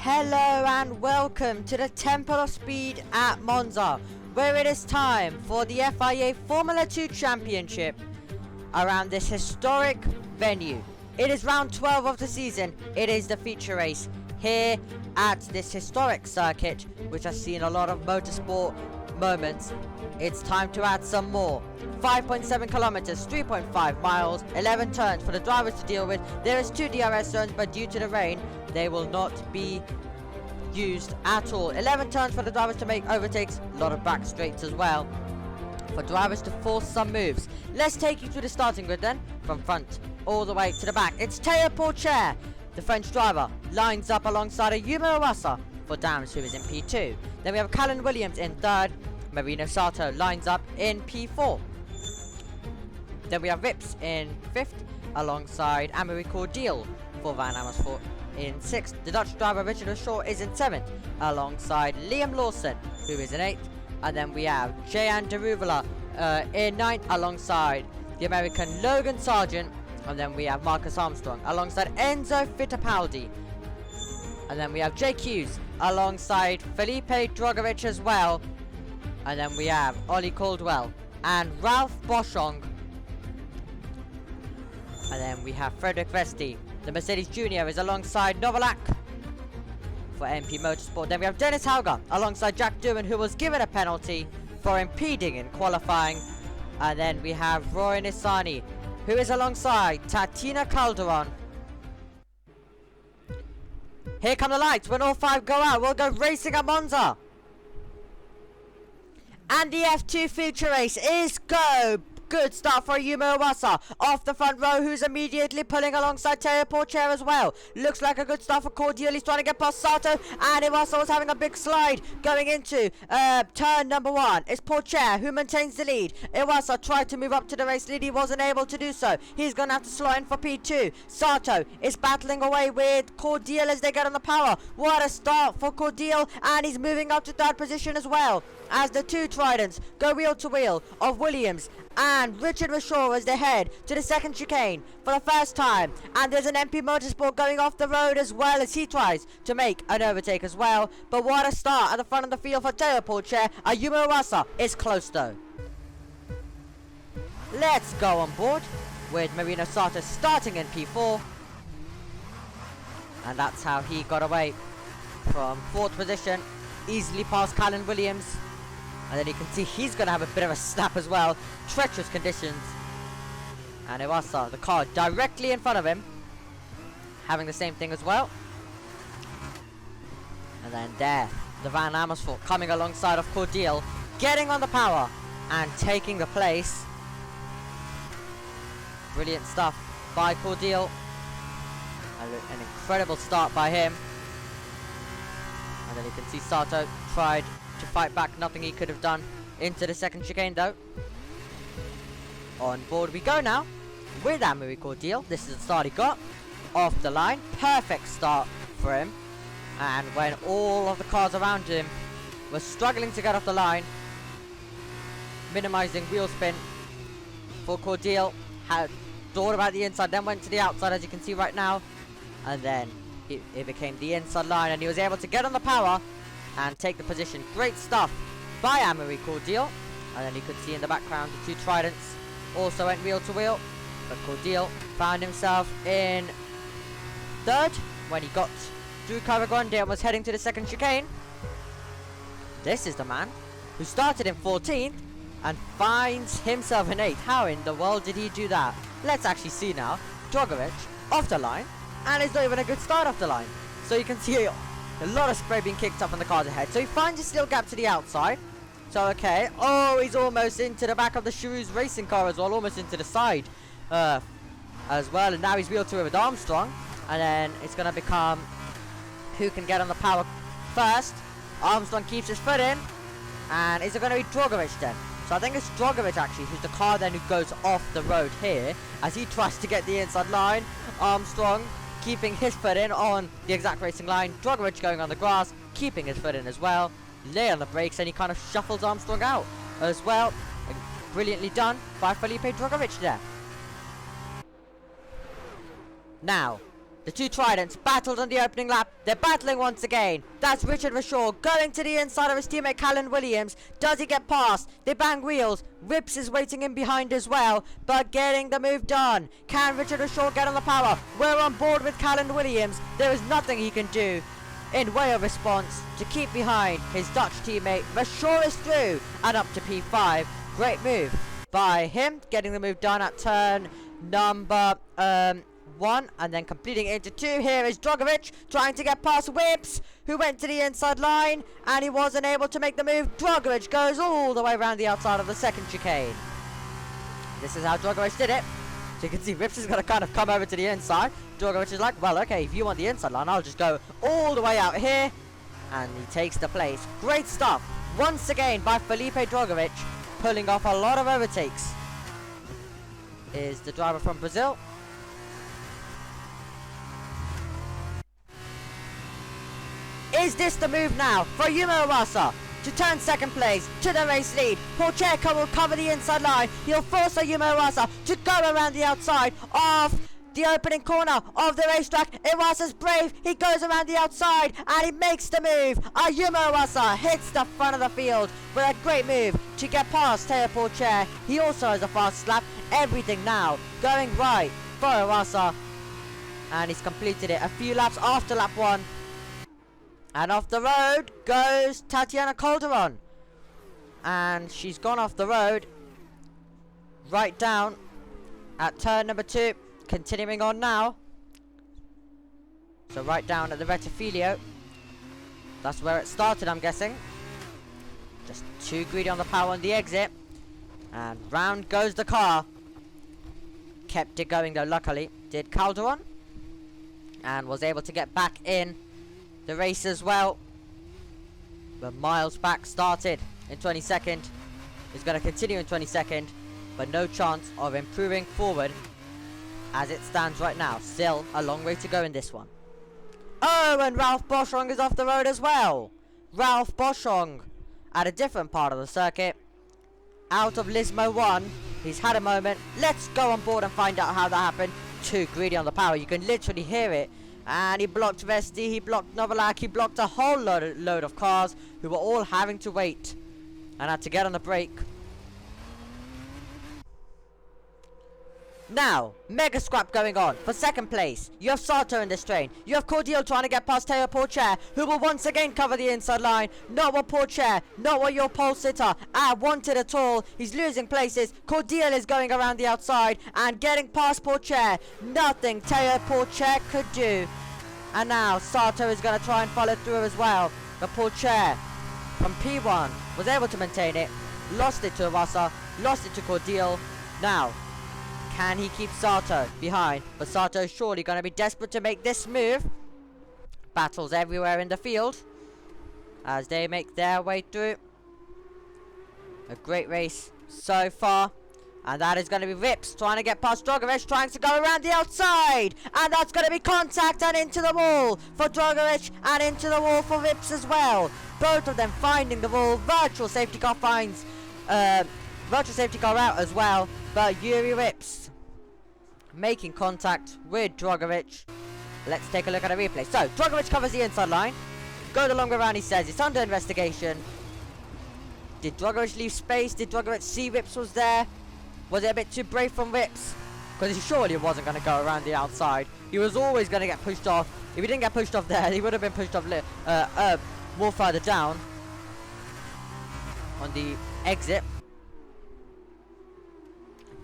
Hello and welcome to the Temple of Speed at Monza, where it is time for the FIA Formula 2 Championship around this historic venue. It is round 12 of the season. It is the feature race here at this historic circuit, which has seen a lot of motorsport moments. It's time to add some more. 5.7 kilometers, 3.5 miles, 11 turns for the drivers to deal with. There is 2 DRS zones, but due to the rain, they will not be used at all. 11 turns for the drivers to make overtakes, a lot of back straights as well for drivers to force some moves. Let's take you through the starting grid then, from front all the way to the back. It's Théo Pourchaire, the French driver, lines up alongside a Yuma Iwasa for Dams, who is in P2. Then we have Callan Williams in third. Marino Sato lines up in P4. Then we have Rips in 5th alongside Amory Cordial for Van Amersfoort in 6th. The Dutch driver Richard Shaw is in 7th alongside Liam Lawson, who is in 8th. And then we have Jehan Deruvala in 9th alongside the American Logan Sargent. And then we have Marcus Armstrong alongside Enzo Fittipaldi. And then we have Jake Hughes alongside Felipe Drogovic as well. And then we have Ollie Caldwell and Ralph Boschong. And then we have Frederick Vesti. The Mercedes Junior is alongside Novalak for MP Motorsport. Then we have Dennis Hauger alongside Jack Doohan, who was given a penalty for impeding in qualifying. And then we have Roy Nissani, who is alongside Tatina Calderon. Here come the lights. When all 5 go out, we'll go racing at Monza. And the F2 feature race is go. Good start for Yuma Iwasa off the front row, who's immediately pulling alongside Théo Pourchaire as well. Looks like a good start for Cordial. He's trying to get past Sato, and Iwasa was having a big slide going into turn number 1. It's Pourchaire who maintains the lead. Iwasa tried to move up to the race lead. He wasn't able to do so. He's going to have to slow in for P2. Sato is battling away with Cordial as they get on the power. What a start for Cordial, and he's moving up to 3rd position as well, as the 2 Tridents go wheel to wheel of Williams and Richard Shaw as they head to the 2nd chicane for the first time. And there's an MP Motorsport going off the road as well as he tries to make an overtake as well. But what a start at the front of the field for Théo Pourchaire. Yuma Iwasa is close though. Let's go on board with Marino Sato starting in P4. And that's how he got away from 4th position, easily past Callan Williams. And then you can see he's going to have a bit of a snap as well. Treacherous conditions. And Iwasa, the car directly in front of him, having the same thing as well. And then there, the Van Amersfoort coming alongside of Cordial, getting on the power and taking the place. Brilliant stuff by Cordial. An incredible start by him. And then you can see Sato tried to fight back, nothing he could have done into the 2nd chicane though. On board we go now with Amory Cordial. This is the start he got off the line. Perfect start for him. And when all of the cars around him were struggling to get off the line, minimizing wheel spin for Cordial, had thought about the inside, then went to the outside as you can see right now. And then it became the inside line and he was able to get on the power and take the position. Great stuff by Amory Cordial. And then you could see in the background the 2 Tridents also went wheel to wheel. But Cordial found himself in 3rd when he got through Cavagrande and was heading to the 2nd chicane. This is the man who started in 14th and finds himself in 8th. How in the world did he do that? Let's actually see now. Drogovic off the line, and it's not even a good start off the line. So you can see a lot of spray being kicked up on the cars ahead. So he finds a steel gap to the outside. So okay. Oh, he's almost into the back of the Charouz racing car as well. Almost into the side as well. And now he's wheel to with Armstrong. And then it's going to become who can get on the power first. Armstrong keeps his foot in. And is it going to be Drogovic then? So I think it's Drogovic actually who's the car then who goes off the road here as he tries to get the inside line. Armstrong keeping his foot in on the exact racing line. Drogovic going on the grass, keeping his foot in as well. Lay on the brakes and he kind of shuffles Armstrong out as well. Brilliantly done by Felipe Drogovic there. Now, The two Tridents battled on the opening lap. They're battling once again. That's Richard Rashaw going to the inside of his teammate Callan Williams. Does he get past? They bang wheels. Rips is waiting in behind as well, but getting the move done. Can Richard Rashaw get on the power? We're on board with Callan Williams. There is nothing he can do in way of response to keep behind his Dutch teammate. Rashaw is through and up to P5. Great move by him, getting the move done at turn number 1 and then completing it into 2. Here is Drogovic trying to get past Whips, who went to the inside line and he wasn't able to make the move. Drogovic goes all the way around the outside of the second chicane. This is how Drogovic did it. So you can see Whips is going to kind of come over to the inside. Drogovic is like, well, okay, if you want the inside line, I'll just go all the way out here. And he takes the place. Great stuff once again by Felipe Drogovic, pulling off a lot of overtakes. Is the driver from Brazil. Is this the move now for Yuma Iwasa to turn second place to the race lead? Porcheco will cover the inside line. He'll force a Yuma Iwasa to go around the outside of the opening corner of the racetrack. Iwasa's brave. He goes around the outside and he makes the move. Yuma Iwasa hits the front of the field with a great move to get past Teo Porcher. He also has a fast lap. Everything now going right for Iwasa. And he's completed it a few laps after lap 1. And off the road goes Tatiana Calderon. And she's gone off the road right down at turn number 2. Continuing on now. So right down at the Rettifilio. That's where it started, I'm guessing. Just too greedy on the power on the exit. And round goes the car. Kept it going though, luckily. Did Calderon. And was able to get back in the race as well. But miles back started in 22nd. Is going to continue in 22nd. But no chance of improving forward as it stands right now. Still a long way to go in this one. Oh, and Ralph Boschung is off the road as well. Ralph Boschung at a different part of the circuit. Out of Lismo 1. He's had a moment. Let's go on board and find out how that happened. Too greedy on the power. You can literally hear it. And he blocked Vesti, he blocked Novalak, he blocked a whole load of cars who were all having to wait and had to get on the brake. Now, mega scrap going on for second place. You have Sato in this train. You have Cordial trying to get past Teo Porcher, who will once again cover the inside line. Not what Porcher, not what your pole sitter wanted at all. He's losing places. Cordial is going around the outside and getting past Porcher. Nothing Teo Porcher could do. And now Sato is going to try and follow through as well. But Porcher from P1 was able to maintain it. Lost it to Iwasa, lost it to Cordial. Now, can he keep Sato behind? But Sato is surely going to be desperate to make this move. Battles everywhere in the field as they make their way through. A great race so far. And that is going to be Rips trying to get past Drogovic, trying to go around the outside. And that's going to be contact and into the wall for Drogovic and into the wall for Rips as well. Both of them finding the wall. Virtual safety car finds virtual safety car out as well. But Yuri Rips making contact with Drogovic. Let's take a look at a replay. So, Drogovic covers the inside line. Go the long way around, he says. It's under investigation. Did Drogovic leave space? Did Drogovic see Rips was there? Was it a bit too brave from Rips? Because he surely wasn't going to go around the outside. He was always going to get pushed off. If he didn't get pushed off there, he would have been pushed off more further down on the exit.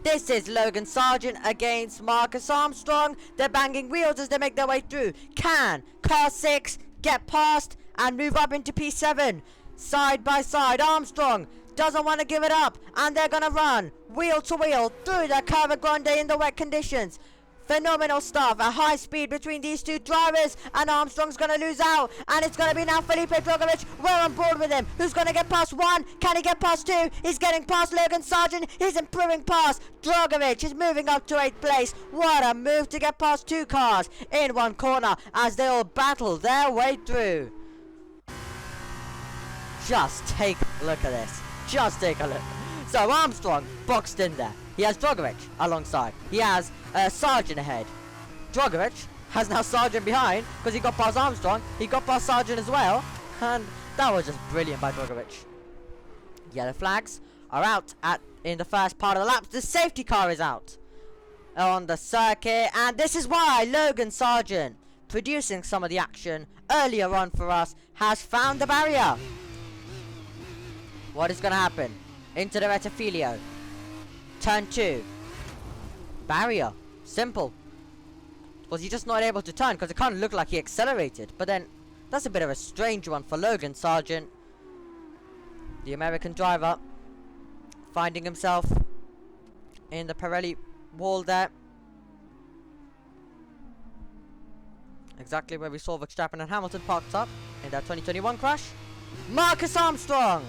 This is Logan Sargent against Marcus Armstrong. They're banging wheels as they make their way through. Can car 6 get past and move up into P7? Side by side, Armstrong doesn't want to give it up, and they're going to run wheel to wheel through the Curva Grande in the wet conditions. Phenomenal stuff, a high speed between these two drivers, and Armstrong's going to lose out, and it's going to be now Felipe Drogovic. We're on board with him. Who's going to get past 1? Can he get past 2? He's getting past Logan Sargent. He's improving past. Drogovic is moving up to 8th place. What a move to get past 2 cars in one corner as they all battle their way through. Just take a look at this. Just take a look. So Armstrong boxed in there. He has Drogovic alongside. He has Sargent ahead. Drogovic has now Sargent behind because he got past Armstrong. He got past Sargent as well. And that was just brilliant by Drogovic. Yellow flags are out in the first part of the lap. The safety car is out on the circuit. And this is why Logan Sargent, producing some of the action earlier on for us, has found the barrier. What is going to happen? Into the Rettifilio. Turn 2. Barrier. Simple. Was he just not able to turn? Because it kind of looked like he accelerated. But then, that's a bit of a strange one for Logan Sargent. The American driver finding himself in the Pirelli wall there. Exactly where we saw Verstappen and Hamilton parked up in that 2021 crash. Marcus Armstrong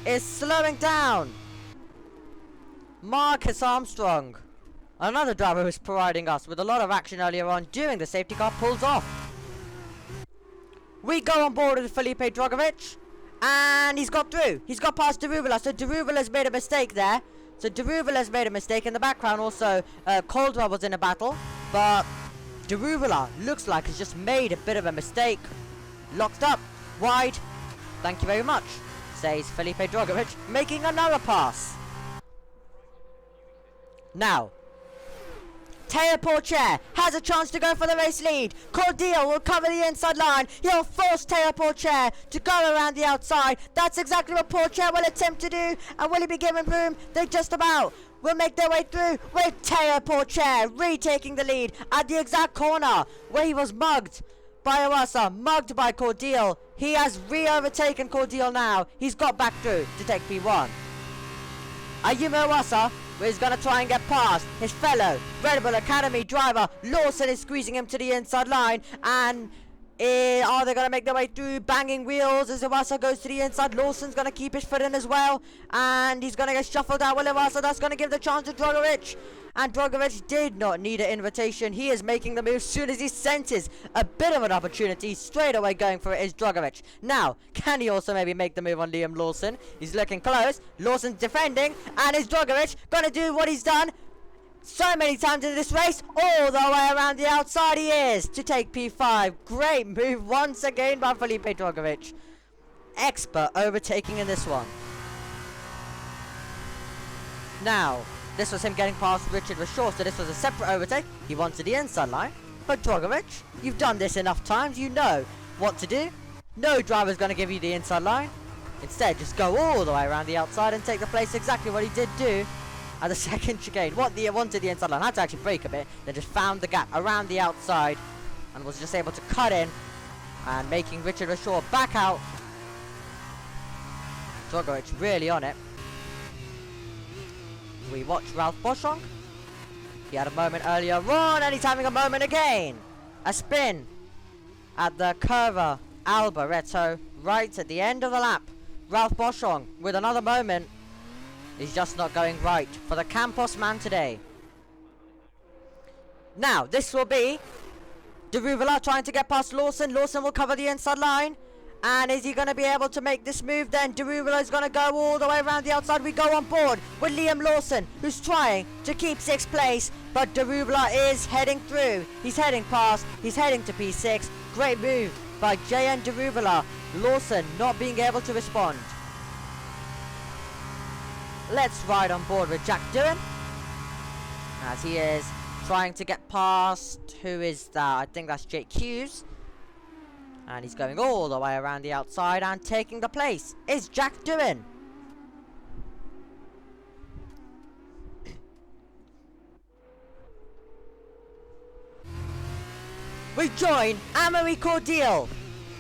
is slowing down. Marcus Armstrong, another driver who's providing us with a lot of action earlier on during the safety car, pulls off. We go on board with Felipe Drogovic, and he's got through. He's got past Deruvila, so Deruvala's made a mistake there. So Deruvala's made a mistake. In the background also, Caldwell was in a battle, but Deruvila looks like he's just made a bit of a mistake. Locked up, wide. Thank you very much, says Felipe Drogovic, making another pass. Now, Teo Porcher has a chance to go for the race lead. Cordial will cover the inside line. He'll force Teo Porcher to go around the outside. That's exactly what Porcher will attempt to do. And will he be given room? They just about will make their way through with Teo Porcher retaking the lead at the exact corner where he was mugged by Iwasa, mugged by Cordial. He has re-overtaken Cordial now. He's got back through to take P1. Ayumu Iwasa is going to try and get past his fellow Red Bull Academy driver. Lawson is squeezing him to the inside line, and are they going to make their way through? Banging wheels as Iwasa goes to the inside. Lawson's going to keep his foot in as well, and he's going to get shuffled out with Iwasa. That's going to give the chance to Drogovic, and Drogovic did not need an invitation. He is making the move as soon as he senses a bit of an opportunity. Straight away going for it is Drogovic. Now, can he also maybe make the move on Liam Lawson? He's looking close. Lawson's defending, and is Drogovic going to do what he's done so many times in this race? All the way around the outside he is to take P5. Great move once again by Felipe Drogovic. Expert overtaking in this one. Now, this was him getting past Richard Rashaw, so this was a separate overtake. He wanted the inside line. But Drogovic, you've done this enough times, you know what to do. No driver's going to give you the inside line. Instead, just go all the way around the outside and take the place. Exactly what he did do at the second chicane. Wanted the inside line, had to actually brake a bit, then just found the gap around the outside and was just able to cut in and making Richard Rashaw back out. Drogovic really on it. We watch Ralph Boschung. He had a moment earlier on, and he's having a moment again. A spin at the Curva Alboreto right at the end of the lap. Ralph Boschung with another moment. He's just not going right for the Campos man today. Now, this will be Deruvila trying to get past Lawson. Lawson will cover the inside line. And is he going to be able to make this move then? Deruvila is going to go all the way around the outside. We go on board with Liam Lawson, who's trying to keep 6th place. But Deruvila is heading through. He's heading past. He's heading to P6. Great move by JN Deruvila. Lawson not being able to respond. Let's ride on board with Jack Doohan, as he is trying to get past, who is that? I think that's Jake Hughes. And he's going all the way around the outside, and taking the place is Jack Doohan. We join Amory Cordial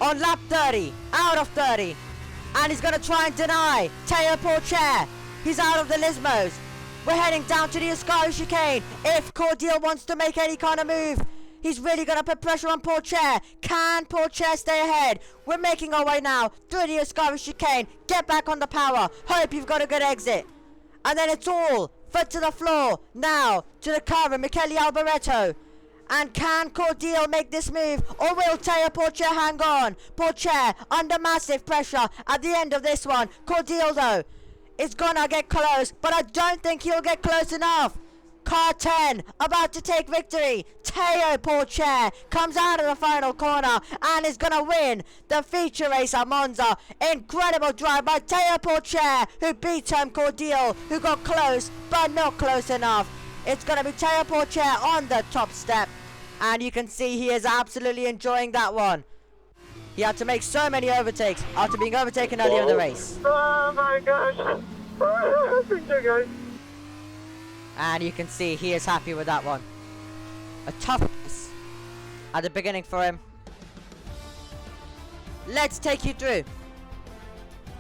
on lap 30, out of 30. And he's going to try and deny Teo Porcher. He's out of the Lismos. We're heading down to the Ascari chicane. If Cordial wants to make any kind of move, he's really going to put pressure on Porcher. Can Porcher stay ahead? We're making our way now through the Ascari chicane. Get back on the power. Hope you've got a good exit. And then it's all foot to the floor. Now to the cover, Michele Alboreto. And can Cordial make this move, or will Teo Porcher hang on? Porcher under massive pressure at the end of this one. Cordial though is gonna get close, but I don't think he'll get close enough Car 10 about to take victory. Teo Porcher comes out of the final corner and is gonna win the feature race at Monza. Incredible drive by Teo Porcher, who beat Tom Cordial, who got close but not close enough. It's gonna be Teo Porcher on the top step, and you can see he is absolutely enjoying that one. He had to make so many overtakes after being overtaken earlier in the race. Oh my gosh. Thank you, guys. And you can see he is happy with that one. A tough race at the beginning for him. Let's take you through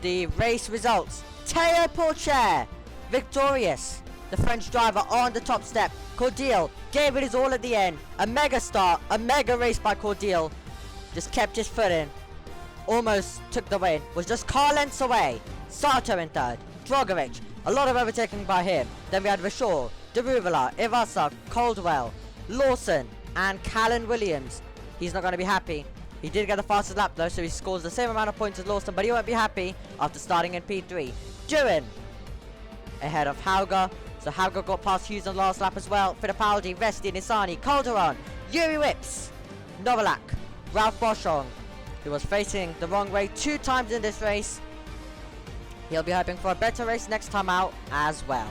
the race results. Teo Porcher, victorious. The French driver on the top step. Cordial gave it his all at the end. A mega start, a mega race by Cordial. Just kept his foot in. Almost took the win. Was just car lengths away. Sato in third. Drogovic, a lot of overtaking by him. Then we had Vishal, Deruvela, Ivasa, Caldwell, Lawson, and Callan Williams. He's not going to be happy. He did get the fastest lap though, so he scores the same amount of points as Lawson, but he won't be happy after starting in P3. Duin ahead of Hauger. So Hauger got past Hughes on the last lap as well. Fittipaldi, Vesti, Nissani, Calderon, Yuri Whips, Novalak, Ralph Boschong, who was facing the wrong way 2 times in this race. He'll be hoping for a better race next time out as well.